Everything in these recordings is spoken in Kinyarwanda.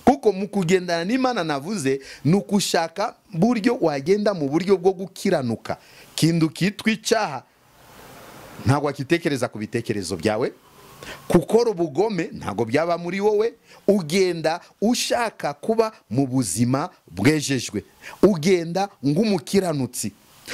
kuko mu kugendana n'Imana navuze nukushaka buryo wagenda mu buryo bwo gukiranuka. Kindu kitwa icyaha ntago akitekereza ku bitekerezo byawe, kukora ubugome ntago byaba muri wowe, ugenda ushaka kuba mu buzima bwejejwe, ugenda ng'umukiranutsi.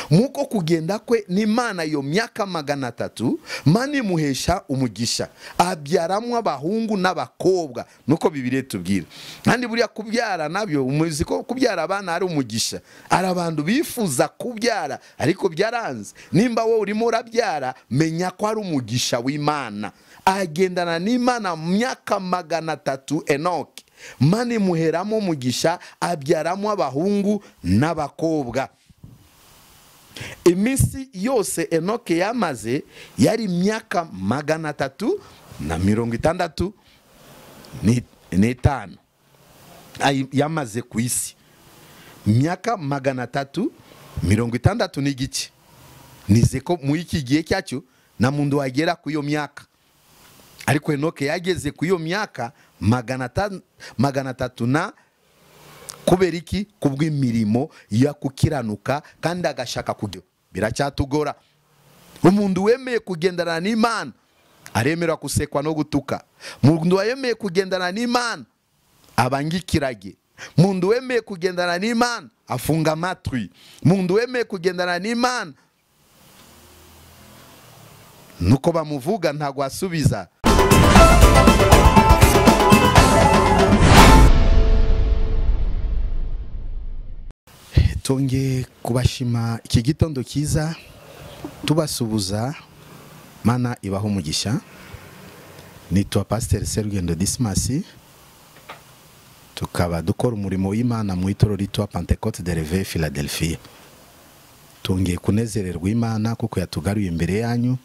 Muko kugenda kwe n'Imana yo myaka 300 Mana imuhesha umugisha, abyaramwa abahungu n'abakobwa, nuko Bibiliya tubwira. Kandi buriya kubyara nabyo umuzi ko kubyara abana ari umugisha. Ari abantu bifuza kubyara ariko byaranze. Nimba wowe urimo urabyara, menya ko ari umugisha w'Imana. Agendana n'Imana myaka 300 Enoki, Mana imuheramo umugisha, abyaramo abahungu n'abakobwa. Iminsi yose Enoke yamaze yari myaka 365 yamaze ku isi. Myaka 360 n'igice. Nize ko mu iki gihe cyacu na muntu wagera ku iyo myaka. Ariko Enoke yageze ku iyo myaka 300 na kubera iki? Kubw'imirimo ya kukiranuka kandi agashaka kujya. Biracyatugora. Umuntu wemeye kugendana n'Imana aremera kusekwa no gutuka. Umuntu wemeye kugendana n'Imana abangikirage. Umuntu wemeye kugendana n'Imana afunga amatwi. Umuntu wemeye kugendana n'Imana nuko bamuvuga ntago asubiza. Tonge kubashima iki gitondo kiza, tubasubuza. Mana ibaho umugisha. Nitwa Pastor Serugendo Dismas, tukaba dukora umurimo w'Imana mu itorero ritwa Pentecote de Réveil Philadelphia. Tonge kunezererwa Imana kuko yatugaruye imbere yanyu.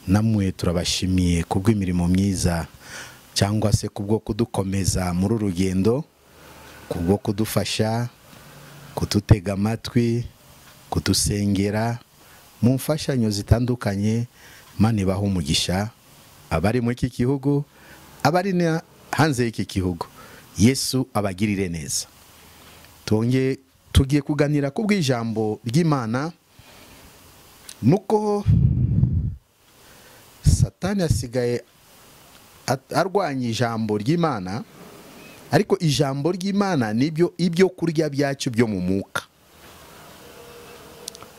Namwe turabashimiye kubw'imirimo myiza cyangwa se kubwo kudukomeza muri urugendo, kubwo kudufasha, kututega amatwi, kutusengera mu mfashanyo zitandukanye. Mana ibaho umugisha. Abari mu iki gihugu, abari hanze y'iki gihugu, Yesu abagirire neza. Tugiye kuganira ku bw'ijambo ry'Imana. Nuko Satani asigaye arwanya ijambo ry'Imana, ariko ijambo ry'Imana nibyo ibyo kurya byacu byo mu mwuka.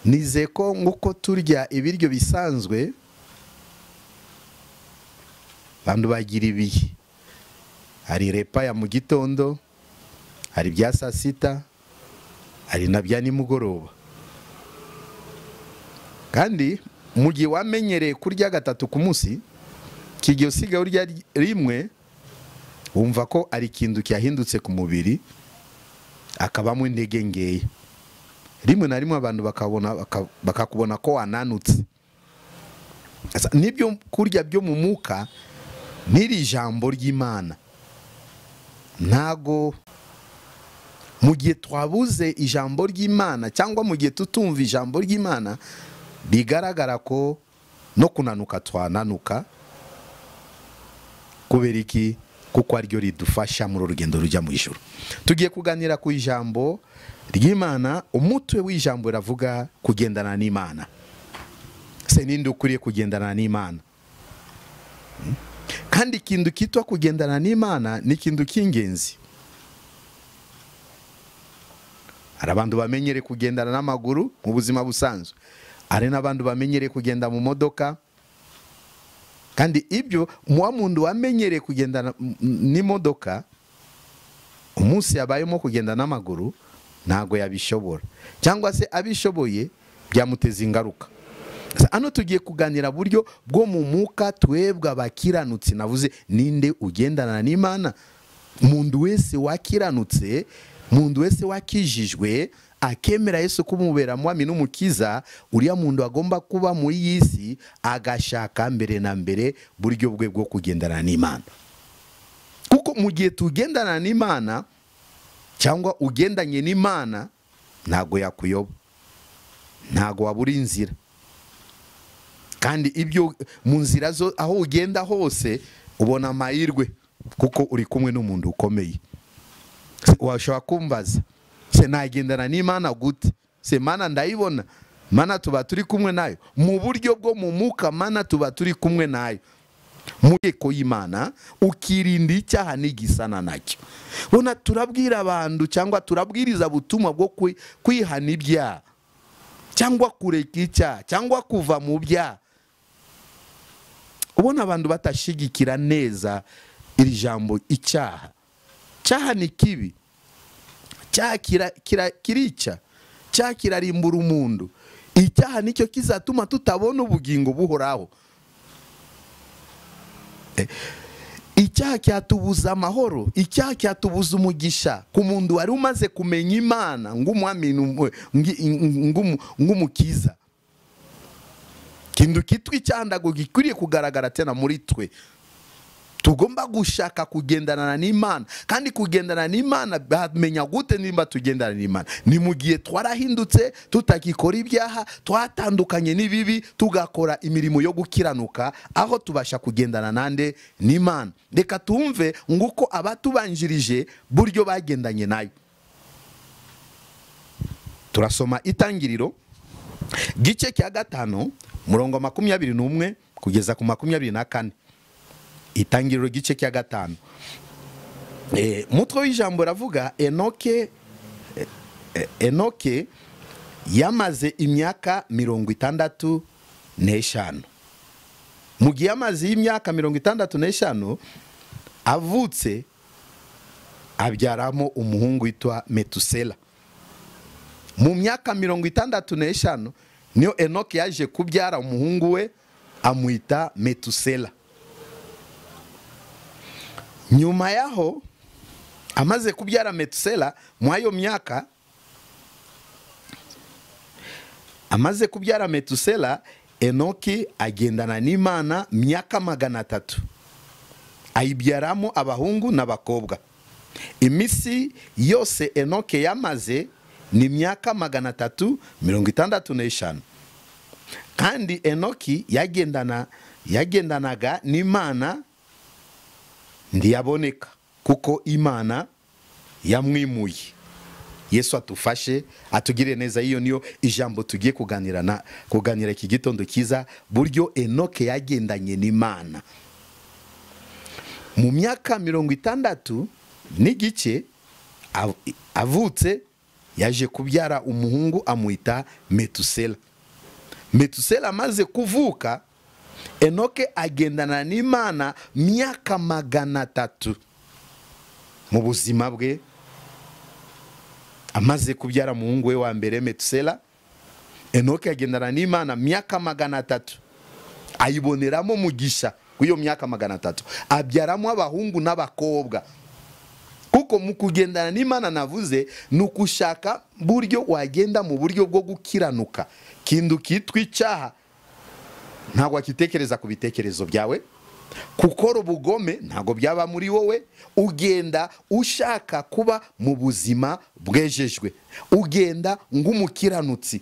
Nize ko nguko turya ibiryo bisanzwe, bandu bagira ibihe. Hari repa ya mu gitondo, hari bya saa sita, hari na bya nimugoroba. Kandi mu gihe wamenyereye kurya 3 ku munsi, kigiye usigaye urya rimwe, wumva ko ari ikintu cyahindutse ku mubiri, akabamo intege ngeya. Rimwe na rimwe abantu bakakubona ko wananutse. Nibyo kurya byo mu mwuka n'iri jambo ry'Imana. Ntago mu gihe twabuze ijambo ry'Imana cyangwa mu gihe tutumva ijambo ry'Imana, bigaragara ko no kunanuka twananuka. Kubera iki? Kuko aryo ridufasha muri urugendo rujya mu ijuru. Tugiye kuganira ku ijambo ry'Imana. Umutwe w'ijambo ravuga kugendana n'Imana. Se ninde ukuriye kugendana n'Imana? Kandi ikintu kitwa kugendana n'Imana ni ikintu cy'ingenzi. Hari abantu bamenyere kugendana n'amaguru mu buzima busanzwe, hari n'abantu bamenyere kugenda mu modoka. Kandi ibyo muwa muntu wamenyere kugendana n'imodoka, umunsi yabayemo kugenda n'amaguru ntago yabishobora, cyangwa se abishoboye byamuteza ingaruka. Ano tugiye kuganira buryo bwo mu mwuka twebwe abakiranutsi. Navuze ninde ugendana n'Imana? Umuntu wese wakiranutse, umuntu wese wakijijwe, akemera Yesu kumubera mwami n'umukiza, uriya muntu agomba kuba muri yisi agashaka mbere na mbere buryo bwe bwo kugendana n'Imana. Kuko mu gihe tugendana n'Imana cyangwa ugendanye n'Imana, ntago yakuyoba, ntago wabura inzira. Kandi ibyo mu nzira zo aho ugenda hose ubona amahirwe. kuko uri kumwe n'umuntu ukomeye. Washobora kumbaza se nagendana n'Imana gute? Se Mana ndayibona, Mana tuba turi kumwe nayo mu buryo bwo mu muka, Mana tuba turi kumwe nayo mu eko y'Imana, ukirinda icyaha n'igisana nacyo. Bona turabwira abantu cyangwa turabwiriza butumwa bwo kwihana ibyaha cyangwa kureka icyaha cyangwa kuva mu byaha. Ubona abantu batashigikira neza iri jambo icyaha. Cyaha ni kibi, cyaha kirica, cyaha kirarimbura umuntu. Icyaha nicyo kizatuma tutabona ubugingo buhoraho. Icyaha cyatubuza amahoro, icyaha cyatubuza umugisha ku muntu wari umaze kumenya Imana ng'umukiza. Kintu kitwa icyaha ndago gikwiriye kugaragara tena muri twe. Tugomba gushaka kugendana n'Imana, kandi kugendana n'Imana bamenya gute nimba tugendana n'Imana? Ni mu gihe twarahindutse, tutakikora ibyaha, twatandukanye n'ibibi, tugakora imirimo yo gukiranuka, aho tubasha kugendana nande n'Imana. Reka tumve nguko abatubanjirije buryo bagendanye nayo. Turasoma Itangiriro gice cya 5 murongo 21 kugeza ku 24. Itangiriro gice cya 5. Mutwe w'ijambo ravuga Enoke yamaze imyaka 65. Mu gihe yamaze imyaka 65 avutse, abyaramo umuhungu witwa Metusela. Mu myaka 65 niyo Enoke yaje kubyara umuhungu we amwita Metusela. Nyuma yaho amaze kubyara Metusela, mwayo myaka amaze kubyara Metusela, Enoki agendana n'Imana myaka 300, ayibyaramo abahungu n'abakobwa. Imisi yose Enoke yamaze ni myaka 365. Kandi Enoki yagendanaga n'Imana ndiyaboneka kuko Imana yamwimuye. Yesu atufashe atugire neza. Iyo niyo ijambo tugiye kuganira iki gitondo kiza, buryo Enoke yagendanye n'Imana. Mu myaka 60 n'igice avutse, yaje kubyara umuhungu amwita Metusela. Metusela amaze kuvuka, Enoke agendana n'Imana myaka 300 mu buzima bwe. Amaze kubyara umuhungu we wa mbere Metusela, Enoke agendana n'Imana myaka 300, ayiboneramo mugisha kuyo myaka 300, abyaramo abahungu n'abakobwa. Kuko mu kugendana n'Imana navuze nukushaka buryo wagenda mu buryo bwo gukiranuka. Kindu kitwa icyaha ntabwo akitekereza ku bitekerezo byawe, kukora ubugome ntabwo byaba muri wowe. Ugenda ushaka kuba mu buzima bwejejwe, ugenda ng'umukiranutsi.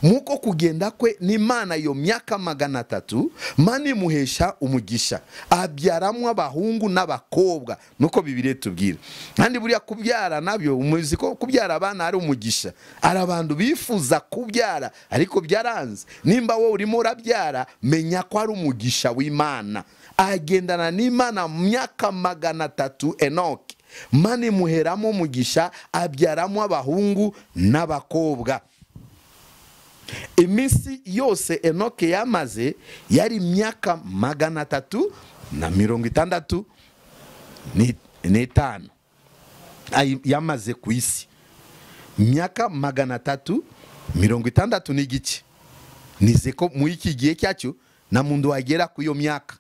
Muko kugenda kwe n'Imana yo myaka 300, Mana imuhesha umugisha, abyaramo abahungu n'abakobwa, nuko Bibiliya tubwira. Kandi buriya kubyara nabyo umuzi ko kubyara abana ari umugisha. Ari abantu bifuza kubyara ariko byaranze. Nimba wowe urimo urabyara, menya ko ari umugisha w'Imana. Agendana n'Imana myaka 300 Enoke, Mana imuheramo umugisha, abyaramo abahungu n'abakobwa. Imisi yose Enoke yamaze yari myaka 365 yamaze ku isi. Myaka 360 n'igice. Nize ko mu iki gihe cyacu na muntu wagera ku iyo myaka.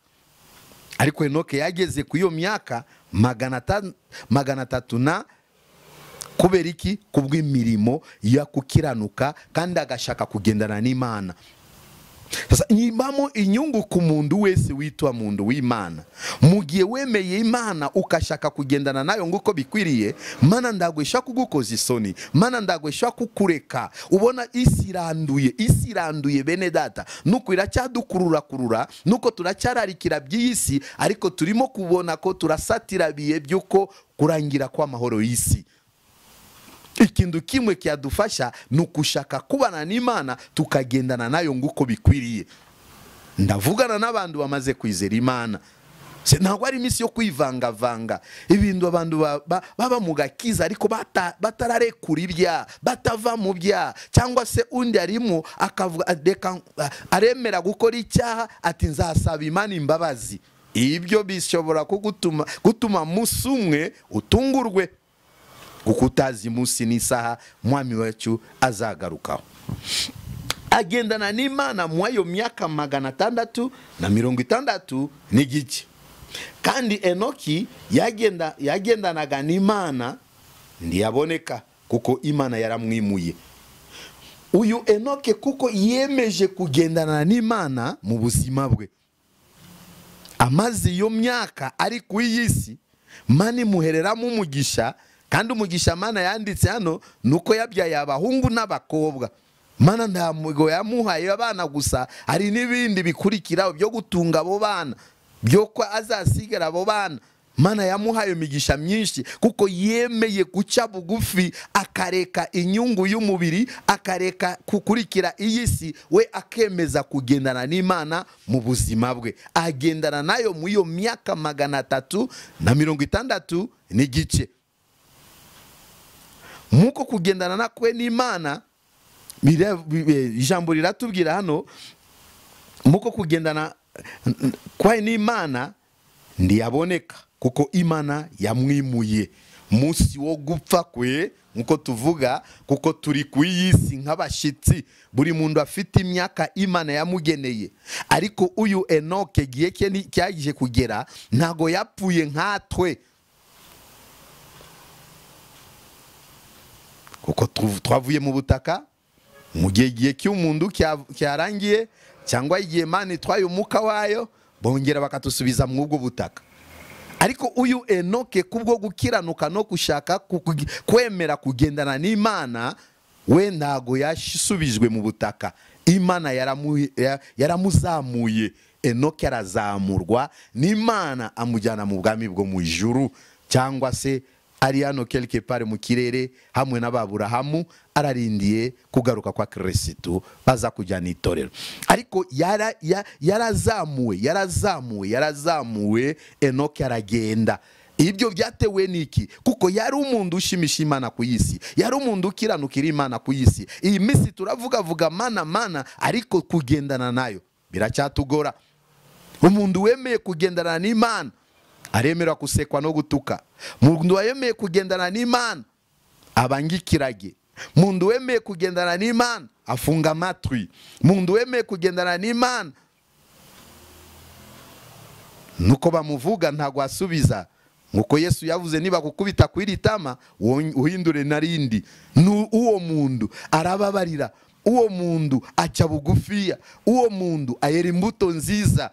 Ariko Enoke yageze ku iyo myaka 300 na kubera iki? Kubw'imirimo ya kukiranuka kandi agashaka kugendana n'Imana. Sasa nyibamo inyungu ku muntu wese witwa muntu w'Imana. Mugiye wemeye Imana ukashaka kugendana nayo nguko bikwiriye, Mana ndagwesha kugukoza isoni, Mana ndagwesha kukureka. Ubona isi iranduye bene data, nuko iracyadukurura nuko turacyararikira by'isi, ariko turimo kubona ko turasatira biye byuko kurangira kwa mahoro y'isi. Ikintu kimwe cyadufasha nukushaka kubana n'Imana tukagendana nayo nguko bikwiriye. Ndavugana n'abantu bamaze kwizera Imana. Ntabwo ari iminsi yo kwivanga ibintu abantu baba mu gakiza ariko batararekura ibya, batava mu bya, cyangwa se undi arimo akavuga aremera gukora icyaha ati nzasaba Imana imbabazi. Ibyo bishobora gutuma musumwe utungurwe, kuko utazi munsi n'isaha mwami wacu azagarukaho. Agendana n'Imana mu ayo myaka 660 n'igice. Kandi Enoki yagendanaga n'Imana ntiyaboneka kuko Imana yaramwimuye. Uyu Enoke kuko yemeje kugendana n'Imana mu buzima bwe, amazi iyo myaka ari ku iyisi, Mana imuhereramo umugisha. Kandi umugisha Mana yanditse hano nuko yabyaye abahungu n'abakobwa. Mana ntabwo yamuhaye abana gusa, hari n'ibindi bikurikiraho byo gutunga abo bana, byo ko azasigara abo bana. Mana yamuhaye imigisha myinshi kuko yemeye guca bugufi, akareka inyungu y'umubiri, akareka kukurikira iyisi, we akemeza kugendana n'Imana mu buzima bwe. Agendana nayo mu iyo myaka 360 n'igice. Muko kugendana nakwe n'Imana, ijambo riratubwira hano, muko kugendana kwa n'Imana ndiyaboneka kuko Imana yamwimuye. Munsi wo gupfa kwe nkuko tuvuga, kuko turi ku iyisi nk'abashitsi, buri muntu afite imyaka Imana yamugeneye. Ariko uyu Enoke giye cyagije kugera ntago yapfuye nkatwe, kuko twavuye mu butaka mu gihe cy'umuntu cyarangiye, cyangwa igihe Imana itwaye umuka wayo bongera bakatusubiza mu ubwo butaka. Ariko uyu Enoke kubwo gukiranuka no gushaka kwemera kugendana n'Imana, we ntago yasubijwe mu butaka. Imana yaramuzamuye. Enoke arazamurwa n'Imana amujyana mu bwami bwo mu ijuru, cyangwa se ari hano quelque part mu kirere hamwe n'Aburahamu, ararindiye kugaruka kwa Kristo baza kujyana itorero. Ariko yarazamuwe Enoke aragenda. Ibyo byatewe niki? Kuko yari umuntu ushimisha Imana ku isi, yari umuntu ukiranukira Imana ku isi. Iyi minsi turavuga Mana, ariko kugendana nayo biracyatugora. Umuntu wemeye kugendana n'Imana aremera kusekwa no gutuka. Mundu wemeye kugendana n'Imana abangikirage. Mundu wemeye kugendana n'Imana afunga amatwi. Mundu wemeye kugendana n'Imana nuko bamuvuga ntago asubiza, nkuko Yesu yavuze niba kukubita kwiritama uhindure narindi. Uwo mundu arababarira, uwo mundu aca bugufiya, uwo mundu ayera imbuto nziza.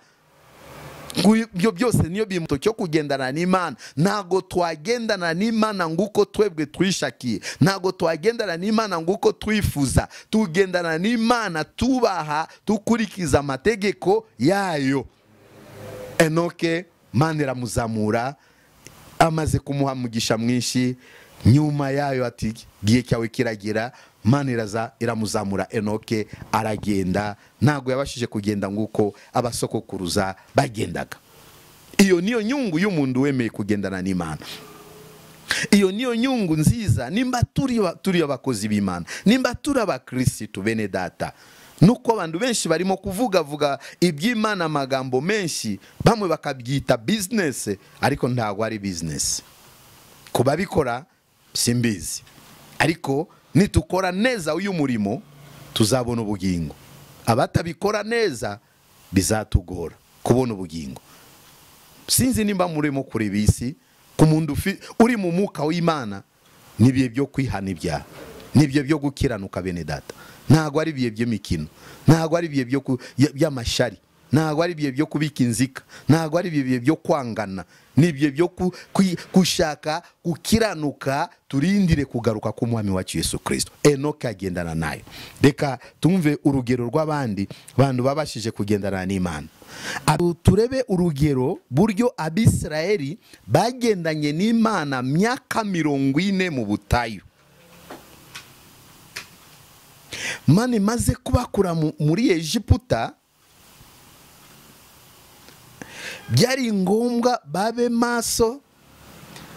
Ibyo byose niyo bimuto cyo kugendana n'Imana. Ntago twagendana n'Imana nguko twebwe twishakiye, ntago twagendana n'Imana nguko twifuza. Tugendana n'Imana tubaha, tukurikiza amategeko yayo. Enoke Mana iramuzamura, amaze kumuha umugisha mwinshi. Nyuma yayo ati giye cyawe kiragira, Mana iramuzamura. Enoke aragenda, ntago yabashije kugenda nguko abasokokuruza bagendaga. Iyo niyo nyungu y'umuntu wemeye kugendana n'Imana. Iyo niyo nyungu nziza nimba turi abakozi b'Imana, nimba turi abakristo bene data. Nuko abantu benshi barimo kuvuga iby'Imana amagambo menshi, bamwe bakabyita business, ariko ntago ari business. Kubabikora simbizi, ariko nitukora neza uyu murimo tuzabona ubugingo. Abatabikora neza bizatugora kubona ubugingo. Sinzi nimba murimo kureba isi ku muntu uri mu mwuka w'Imana, nibiye byo kwihana ibyaha, nibyo byo gukiranuka bene data. ntago ari ibihe by'imikino, ntago ari ibihe by'amashari, ntago ari ibihe byo kubika inzika, ntago ari ibihe byo kwangana, ni ibihe byo gushaka gukiranuka, turindire kugaruka k'umwami wacu Yesu Kristo. Enoki agendana nayo. Reka tumve urugero rw'abandi bantu babashije kugendana n'Imana. Turebe urugero buryo Abisirayeli bagendanye n'Imana myaka 40 mu butayu. Imana imaze kubakura muri Egiputa, byari ngombwa babe maso,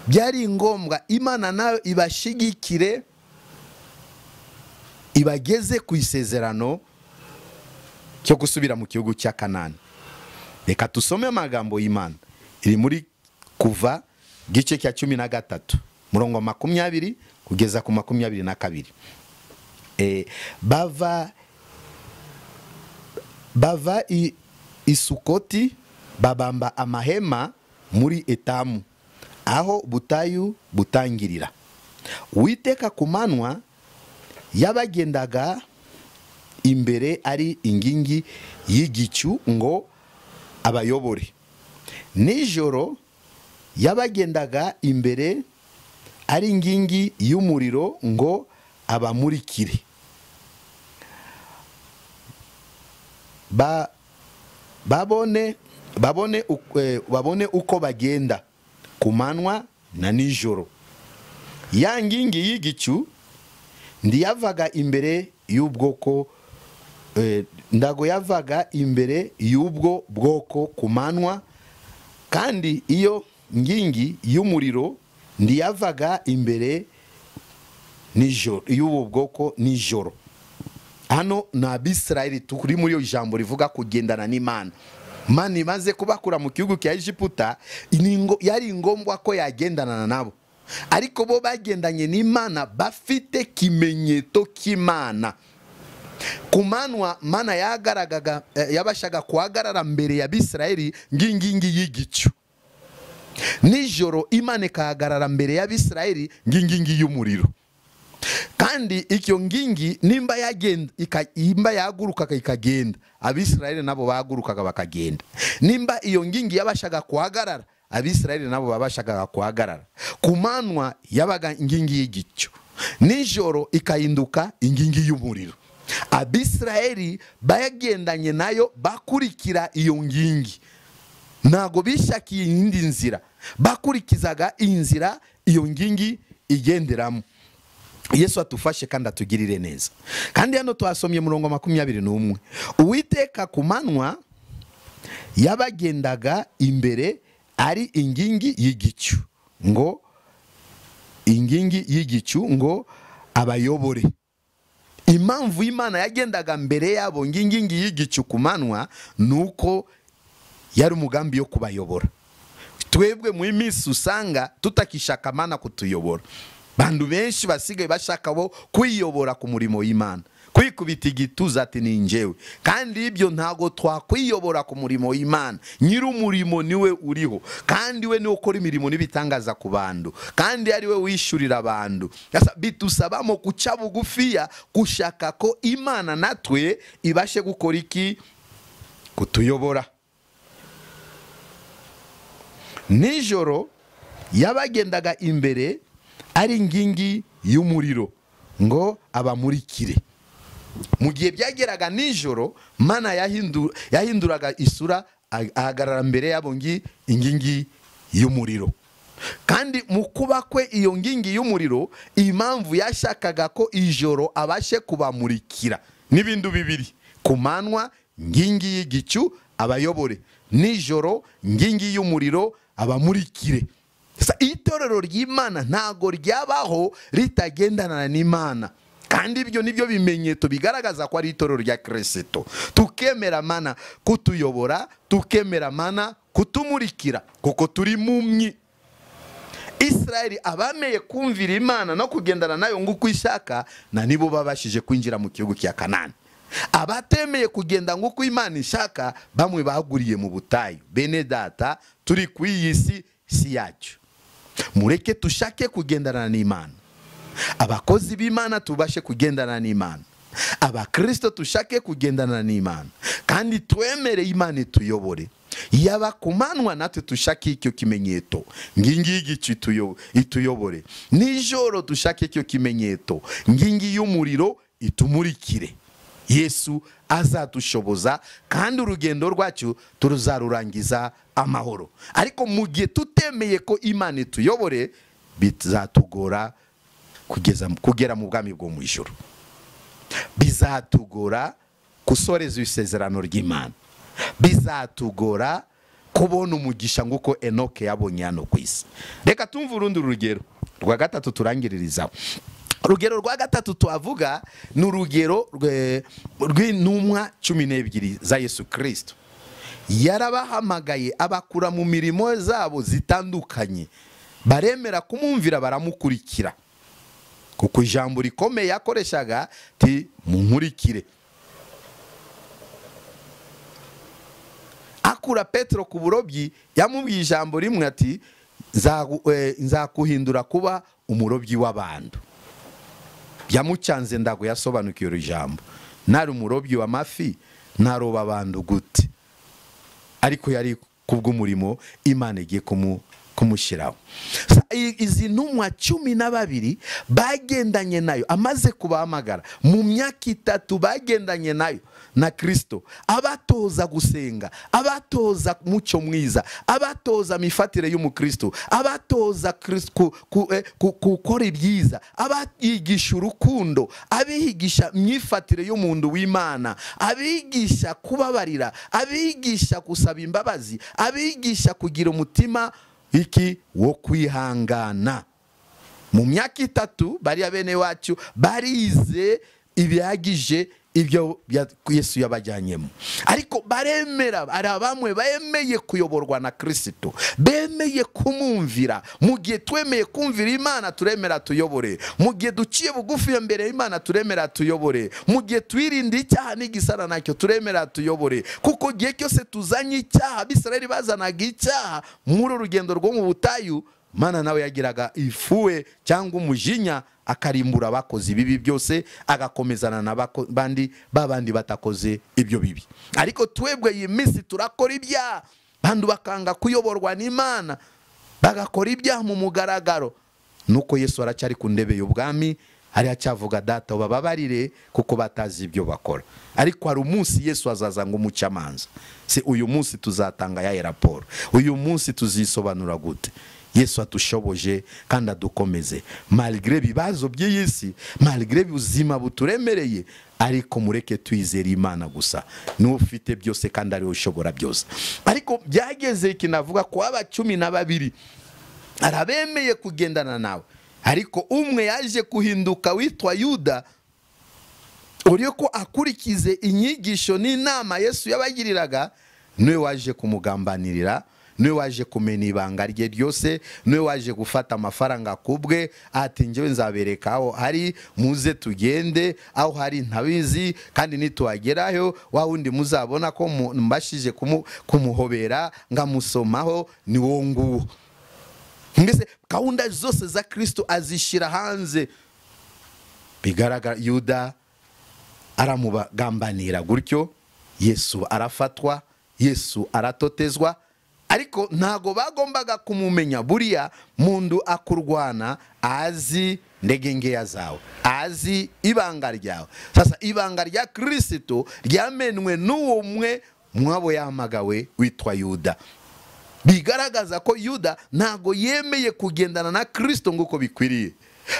byari ngombwa Imana nayo ibashigikire, ibageze ku isezerano cyo gusubira mu gihugu cya Kanani. Reka tusome amagambo y'Imana, iri muri Kuva gice cya 13 murongo 20 kugeza ku 22. Bava Isukoti, babamba amahema muri Etamu, aho butayu butangirira. Uwiteka ku manywa yabagendaga imbere ari ingingi y'igicu ngo abayobore, nijoro yabagendaga imbere ari ingingi y'umuriro ngo abamurikire. babone uko bagenda ku manywa na nijoro. Ya ngingi y'igicu ndiyavaga imbere y'ubwoko, ndago yavaga imbere y'ubwo bwoko ku manywa, kandi iyo ngingi y'umuriro ndiyavaga imbere nijoro y'ubu bwoko nijoro. Hano na Abisirayeli turi muri yo ijambo rivuga kugendana n'Imana. Imana imaze kubakura mu gihugu cya Egiputa, yari ngombwa ko yagendana nabo, ariko bo bagendanye n'Imana bafite kimenyetso cy'Imana. Ku manywa Imana yabashaga kuhagarara mbere ya Abisirayeli ngingi y'igicu, nijoro Imana ikahagarara mbere ya Abisirayeli ngingi y'umuriro. Kandi icyo ngingi nimba yagurukaga ikagenda, Abisirayeli nabo bagurukaga bakagenda. Nimba iyo ngingi yabashaga kuhagarara, Abisirayeli nabo babashaga kuhagarara. Ku manywa yabaga ingingi y'igicu, nijoro ikahinduka ingingi y'umuriro. Abisirayeli bagendanye nayo bakurikira iyo ngingi, ntago bishakiye indi nzira, bakurikizaga inzira iyo ngingi igenderamo. Yesu atufashe kandi atugirire neza. Kandi hano twasomye murongo 21. Uwiteka ku manywa yabagendaga imbere ari ingingi y'igicu ngo abayobore. Impamvu Imana yagendaga mbere yabo ngingi y'igicu ku manywa nuko yari umugambi yo kubayobora. Twebwe mu iminsi usanga tutakishaka Imana kutuyobora. Bandu benshi basigaye bashaka bo kwiyobora ku murimo w'Imana, kwikubita igituza ati ni njyewe. Kandi ibyo ntago twakwiyobora ku murimo w'Imana. Nyiri umurimo niwe uriho, kandi we niwe ukora imirimo n'ibitangaza ku bandu, kandi ari we wishurira abantu. Bitusabamo kuca bugufiya, gushaka ko Imana natwe ibashe gukora iki? Kutuyobora. Nijoro yabagendaga imbere ari ingingi y'umuriro ngo abamurikire. Mu gihe byageraga nijoro, Mana yahinduraga isura, ahagarara mbere yabo ingingi y'umuriro. Kandi mu kuba kwe iyo ngingi y'umuriro, impamvu yashakaga ko ijoro abashe kubamurikira n'ibintu bibiri: ku manywa ngingi y'igicu abayobore, nijoro ngingi y'umuriro abamurikire. Itorero ry'Imana ntago ryabaho ritagendana n'Imana, kandi ibyo nibyo bimenyetso bigaragaza ko ari itorero rya Kristo. Tukemera Mana kutuyobora, tukemera Mana kutumurikira, kuko turi mumyi. Israeli abameye kumvira Imana no kugendana nayo nguko ishaka, na nibo babashije kwinjira mu gihugu cya Kanani. Abatemeye kugenda nguko Imana ishaka, bamwe baguriye mu butayu. Bene data, turi ku iyi si yacu. Mureke tushake kugendana n'Imana. Abakozi b'Imana tubashe kugendana n'Imana. abakristo tushake kugendana n'Imana kandi twemere Imana ituyobore. Yaba kumanwa natwe tushake icyo kimenyetso ngingi y'igicu ituyobore, nijoro tushake icyo kimenyetso ngingi y'umuriro itumurikire. Yesu azatushoboza kandi urugendo rwacu turuzarurangiza amahoro. Ariko mu gihe tutemeye ko Imana ituyobore, bizatugora kugera mu bwami bwo mu ijuru, bizatugora gusoreza isezerano ry'Imana, bizatugora kubona umugisha nguko Enoke yabonye hano ku isi. Reka tumve urundi rugero rwa gatatu turangiririzaho. Urugero rwa gatatu tuavuga ni urugero rw'intumwa 12 za Yesu Kristo. Yarabahamagaye abakura mu mirimo zabo zitandukanye, baremera kumumvira, baramukurikira, kuko ijambo rikomeye yakoreshaga ti munkurikire. Akura Petero ku burobyi, yamubwiye ijambo rimwe ati nzakuhindura kuba umurobyi w'abantu. Yamucanze ndago yasobanukiye uru jambo. Nari umurobyi w'amafi naroba abantu gute? Ariko yari kubw'umurimo Imana igiye kumushyiraho. Izi ntumwa 12 bagendanye nayo, amaze kubahamagara mu myaka 3 bagendanye nayo na Kristo, abatoza gusenga, abatoza mucyo mwiza, abatoza mifatire y'umukristo, abatoza gukora ibyiza, abigisha urukundo, abigisha myifatire y'umuntu w'Imana, abigisha kubabarira, abigisha gusaba imbabazi, abigisha kugira umutima iki wo kwihangana. Mu myaka 3 bari bene wacu barize ibyagije ibyo Yesu yabajyanyemo, ariko baremera, ari bamwe bemeye kuyoborwa na Kristo, bemeye kumumvira. Mu gihe twemeye kumvira Imana, turemera tuyobore. Mu gihe duciye bugufi imbere y'Imana, turemera tuyobore. Mu gihe twirinda icyaha n'igisara nacyo, turemera tuyobore. Kuko gihe cyose tuzanye icyaha, Abisirayeli bazanaga icyaha muri urugendo rwo mu butayu, Mana nawe yagiraga ifuwe cyangwa umujinya, akarimbura abakoze ibibi byose, agakomezana n'abandi babandi batakoze ibyo bibi. Ariko twebwe iyi minsi turakora ibyaha, bandu bakanga kuyoborwa n'Imana, bagakora ibyaha mu mugaragaro. Nuko Yesu aracyari ku ndebe y'ubwami, ari acyavuga data bababarire kuko batazi ibyo bakora. Ariko hari umunsi Yesu azaza ngo umucamanza. Se uyu munsi tuzatanga ya raporo, uyu munsi tuzisobanura gute? Yesu atushoboje kandi adukomeze malgré bibazo by'isi, malgré ubuzima buturemereye, ariko mureke twizere Imana gusa. N'ufite byose kandi ari ushobora byose. Ariko byageze kinavuga ko aba 12 arabemeye kugendana nawe, ariko umwe yaje kuhinduka witwa Yuda, uriyo ko akurikize inyigisho n'inama Yesu yabagiriraga, niwe waje kumugambanirira, niwe waje kumena ibanga rye ryose, niwe waje gufata amafaranga kubwe, ati njyewe nzabereka aho hari, muze tugende, aho hari ntabizi, kandi nituhagerayo wa wundi muzabona ko mbashije kumuhobera ngamusomaho ni wo nguwo. Mbese gahunda zose za Kristo azishira hanze. Bigaragara Yuda aramugambanira gutyo, Yesu arafatwa, Yesu aratotezwa. Ariko ntago bagombaga kumumenya. Buriya mundu akurwana azi ndegengeya zawe, azi ibanga ryawe. Sasa ibanga rya Kristo ryamenwe n'uwo umwe mwabo yahamagawe witwa Yuda. Bigaragaza ko Yuda ntago yemeye kugendana na Kristo nguko bikwiriye.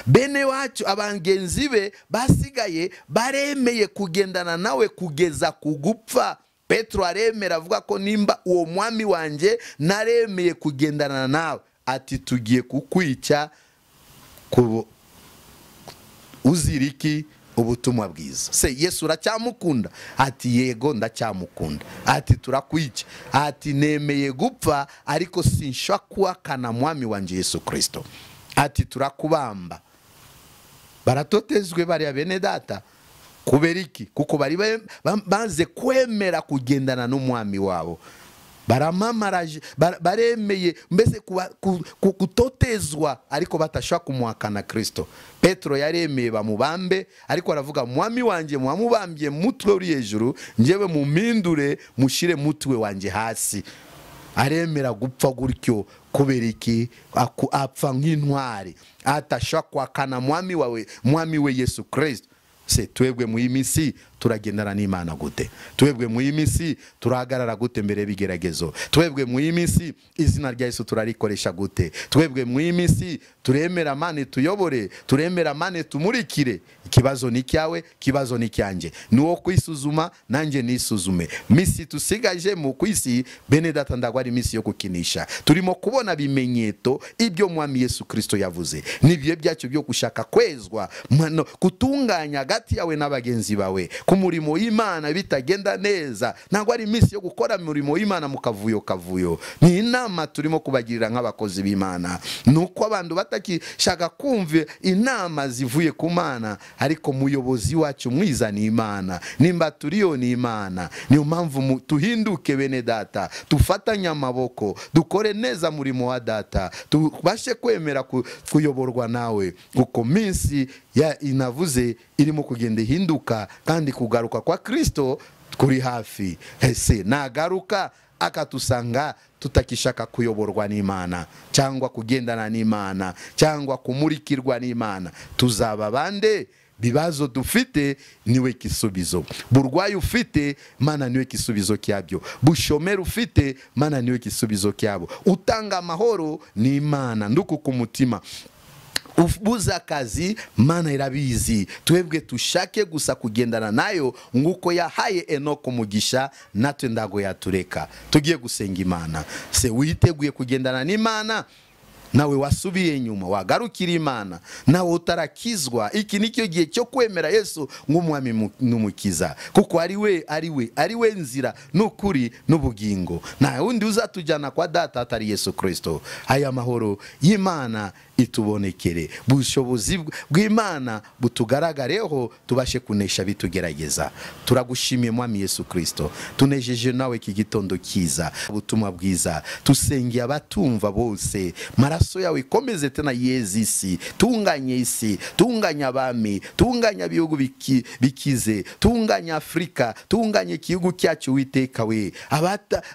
Bene wacu abangenzi be basigaye baremeye kugendana nawe kugeza kugupfa. Petro aremera avuga ko nimba uwo mwami wanje naremeye kugendana nawe, ati tugiye kukwica uziriki ubutumwa bwiza. Se Yesu uracyamukunda? Ati yego ndacyamukunda. Ati turakwica? Ati nemeye gupfa ariko sinshaka kana mwami wanje Yesu Kristo. Ati turakubamba. Baratotezwe bari bene data. Kuberiki kuko bari banze kwemera kugendana n'umwami wabo. baramamaraje baremeye mbese kutotezwa ariko batashaka kumuhakana Kristo. Petro yaremeye bamubambe ariko aravuga mwami wanje mwamubambye mutwe uri hejuru, njyewe mumpindure mushire mutwe wanje hasi. Aremera gupfa gutyo kubera iki? Apfa nk'intwari, atashaka kwakana mwami we Yesu Kristo. Se twebwe mu imisi turagendana n'Imana gute? Twebwe mu imisi turahagarara gute mbere bigeragezo? Twebwe mu imisi izina rya Yesu turarikoresha gute? Twebwe mu imisi turemera Mane tuyobore, turemera Mane tumurikire. Ikibazo ni cyawe, kibazo ni cyanjye. Nuwo kwisuzuma nanjye nisuzume. Misi tusigaje mu kwisi bene data ndagwa ari misi yo kukinisha. Turimo kubona bimenyeto ibyo mwami Yesu Kristo yavuze. Nibyo byacu byo gushaka kwezwa, kutunganya hagati yawe n'abagenzi bawe. Ku murimo w'Imana bitagenda neza, ntabwo ari misi yo gukora murimo w'Imana mu kavuyo. Ni inama turimo kubagirira nk'abakozi b'Imana. Nuko abantu batakishaka kumva inama zivuye ku Mana, ariko muyobozi wacu mwiza ni Imana, nimba turiyo ni Imana. Niyo mpamvu tuhinduke bene data, tufatanye amaboko, dukore neza murimo wa data, tubashe kwemera kuyoborwa nawe. Uko minsi ya inavuze irimo kugenda hinduka, kandi kugaruka kwa Kristo kuri hafi. Ese nagaruka akatusanga tutakishaka kuyoborwa n'Imana cyangwa kugendana n'Imana cyangwa kumurikirwa n'Imana, tuzaba bande? Bibazo dufite niwe kisubizo, burwayi ufite Mana niwe kisubizo cyabyo, bushomeri ufite Mana niwe kisubizo cyabo, utanga amahoro ni Imana nduku ku mutima, ubuza akazi Mana irabizi. Twebwe tushake gusa kugendana nayo nguko yahaye Enoko umugisha, natwe ndago yatureka. Tugiye gusenga Imana. Se witeguye kugendana n'Imana? Nawe wasubiye nyuma wagarukira Imana, nawe utarakizwa, iki nicyo gihe cyo kwemera Yesu nk'umwami n'umukiza, kuko ari we nzira n'ukuri n'ubugingo. Na undi uzatujyana kwa data atari Yesu Kristo. Aya mahoro y'Imana itubonekere, bushobozi bw'Imana butugaragareho, tubashe kunesha bitugerageza. Turagushimiye mwami Yesu Kristo, tunejeje nawe iki gitondo kiza, ubutumwa bwiza. Tusengeye abatumva bose, maraso yawe ikomeze tena yeze isi, tunganye isi, tunganya abami, tunganya bihugu bikize, tunganya Afrika, tunganye igihugu cyacu Uwiteka we.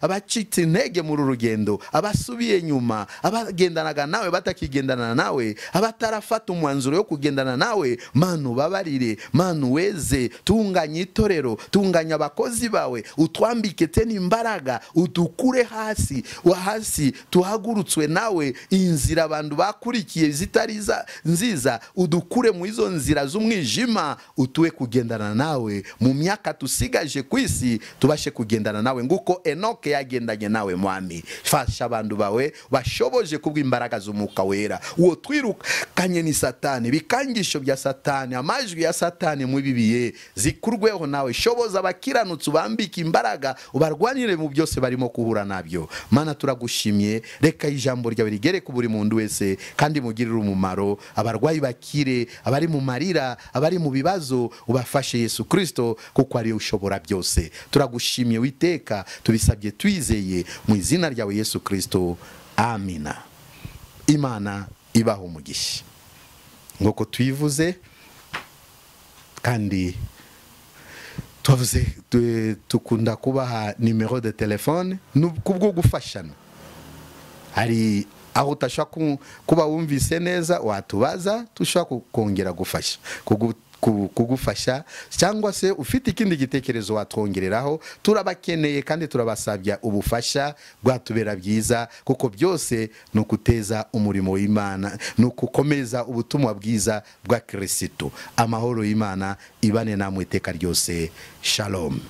Abacitse intege muri rugendo, abasubiye nyuma, abagendanaga nawe batakigendana nawe, abatarafata umwanzuro yo kugendana nawe, Mana ubabarire, Mana uweze, tunganya itorero, tunganya abakozi bawe, utwambike tena imbaraga, udukure hasi tuhagurutswe nawe. Inzira abantu bakurikiye zitari nziza, udukure mu izo nzira z'umwijima, utuwe kugendana nawe mu myaka tusigaje ku isi, tubashe kugendana nawe nguko Enoke yagendanye nawe mwami. Fasha abantu bawe bashoboje kubw'imbaraga z'Umwuka Wera, uwo twirukanye ni Satani, bikangisho bya Satani, amajwi ya Satani mu bibiye zikurweho nawe. Shoboza abakiranutsi, ubambike imbaraga, ubarwanire mu byose barimo kuhura nabyo. Mana turagushimye, reka ijambo ryawe rigere ku buri muntu wese kandi mugirire umumaro. Abarwayi bakire, abari mu marira, abari mu bibazo, ubafashe Yesu Kristo, kuko ari ushobora byose. Turagushimye Uwiteka, tubisabye twizeye mu izina ryawe Yesu Kristo, amina. Imana ibaho umugisha ngoko twivuze, kandi twavuze tukunda kubaha nimero de telefone kubwo gufashana. Hari aho utashaka kuba wumvise neza, watubaza tushaka kongera gufasha kugufasha, cyangwa se ufite ikindi gitekerezo watwongereraho. Turabakeneye kandi turabasabya ubufasha bwatubera byiza, kuko byose ni ukuteza umurimo w'Imana, ni ukukomeza ubutumwa bwiza bwa Kristo. Amahoro y'Imana ibane namwe iteka ryose. Shalom.